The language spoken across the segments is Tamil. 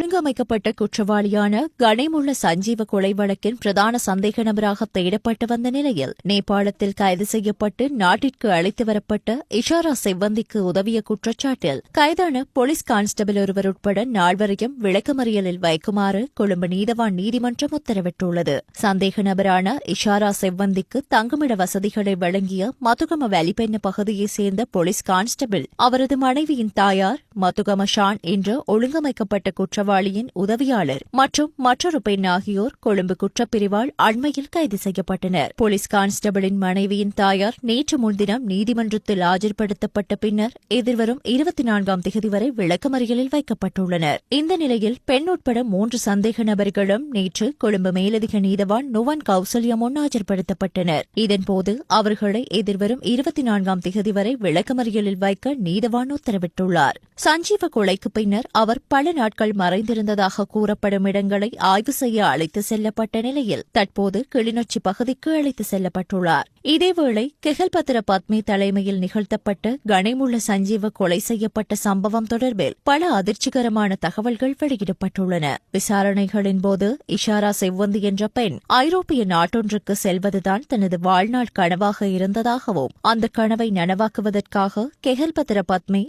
ஒழுங்கமைக்கப்பட்ட குற்றவாளியான கணேமுள்ள சஞ்சீவ கொலை வழக்கின் பிரதான சந்தேக நபராக தேடப்பட்டு வந்த நிலையில் நேபாளத்தில் கைது செய்யப்பட்டு நாட்டிற்கு அழைத்து வரப்பட்ட இஷாரா செவ்வந்திக்கு உதவிய குற்றச்சாட்டில் கைதான போலீஸ் கான்ஸ்டபிள் ஒருவர் உட்பட நால்வரையும் விளக்கமறியலில் வைக்குமாறு கொழும்பு நீதவான் நீதிமன்றம் உத்தரவிட்டுள்ளது. சந்தேக நபரான இஷாரா செவ்வந்திக்கு தங்குமிட வசதிகளை வழங்கிய மதுகம வலிபெண்ண பகுதியைச் சேர்ந்த போலீஸ் கான்ஸ்டபிள் அவரது மனைவியின் தாயார் மதுகம ஷான் என்ற ஒழுங்கமைக்கப்பட்ட குற்றவாளியின் உதவியாளர் மற்றும் மற்றொரு பெண் ஆகியோர் கொழும்பு குற்றப்பிரிவால் அண்மையில் கைது செய்யப்பட்டனர். போலீஸ் கான்ஸ்டபிளின் மனைவியின் தாயார் நேற்று முன்தினம் நீதிமன்றத்தில் ஆஜர்படுத்தப்பட்ட பின்னர் எதிர்வரும் 24ஆம் தேதி வரை விளக்கமறியலில் வைக்கப்பட்டுள்ளனர். இந்த நிலையில் பெண் உட்பட 3 சந்தேக நபர்களும் நேற்று கொழும்பு மேலதிக நீதவான் நுவன் கௌசல்யா முன் ஆஜர்படுத்தப்பட்டனர். இதன்போது அவர்களை எதிர்வரும் 24ஆம் தேதி வரை விளக்கமறியலில் வைக்க நீதவான் உத்தரவிட்டுள்ளார். சஞ்சீவ கொலைக்கு பின்னர் அவர் பல நாட்கள் மறைந்திருந்ததாக கூறப்படும் இடங்களை ஆய்வு செய்ய அழைத்து செல்லப்பட்ட நிலையில் தற்போது கிளிநொச்சி பகுதிக்கு அழைத்து செல்லப்பட்டுள்ளார். இதேவேளை கெஹல்பத்ர பத்மி தலைமையில் நிகழ்த்தப்பட்ட கணேமுள்ள சஞ்சீவ கொலை செய்யப்பட்ட சம்பவம் தொடர்பில் பல அதிர்ச்சிகரமான தகவல்கள் வெளியிடப்பட்டுள்ளன. விசாரணைகளின் போது இஷாரா செவ்வந்தி என்ற பெண் ஐரோப்பிய நாட்டொன்றுக்கு செல்வதுதான் தனது வாழ்நாள் கனவாக இருந்ததாகவும் அந்த கனவை நனவாக்குவதற்காக கெஹல்பத்ர பத்மி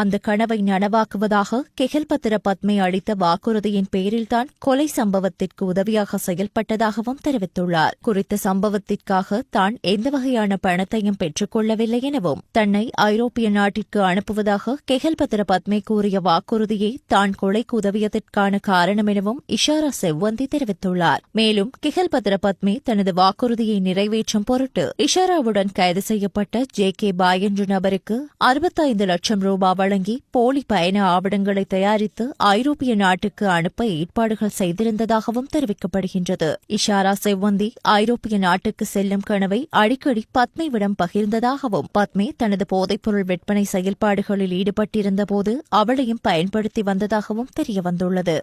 அந்த கனவை நனவாக்குவதாக கெஹல்பத்ர பத்மி அளித்த வாக்குறுதியின் பேரில்தான் கொலை சம்பவத்திற்கு உதவியாக செயல்பட்டதாகவும் தெரிவித்துள்ளார். குறித்த சம்பவத்திற்காக தான் எந்த வகையான பணத்தையும் பெற்றுக் கொள்ளவில்லை எனவும் தன்னை ஐரோப்பிய நாட்டிற்கு அனுப்புவதாக கெஹல்பத்ர பத்மி கூறிய வாக்குறுதியை தான் கொலைக்கு உதவியதற்கான காரணம் எனவும் இஷாரா செவ்வந்தி தெரிவித்துள்ளார். மேலும் கெஹல்பத்ர பத்மி தனது வாக்குறுதியை நிறைவேற்றும் பொருட்டு இஷாராவுடன் கைது செய்யப்பட்ட ஜே.கே. பாய் என்ற நபருக்கு 65 லட்சம் ரூபாய் வழங்கி போலி பயண ஆவணங்களை தயாரித்து ஐரோப்பிய நாட்டுக்கு அனுப்ப ஏற்பாடுகள் செய்திருந்ததாகவும் தெரிவிக்கப்படுகின்றது. இஷாரா செவ்வந்தி ஐரோப்பிய நாட்டுக்கு செல்லும் கனவை அடிக்கடி பத்மிவிடம் பகிர்ந்ததாகவும் பத்மி தனது போதைப்பொருள் விற்பனை செயல்பாடுகளில் ஈடுபட்டிருந்தபோது அவளையும் பயன்படுத்தி வந்ததாகவும் தெரியவந்துள்ளது.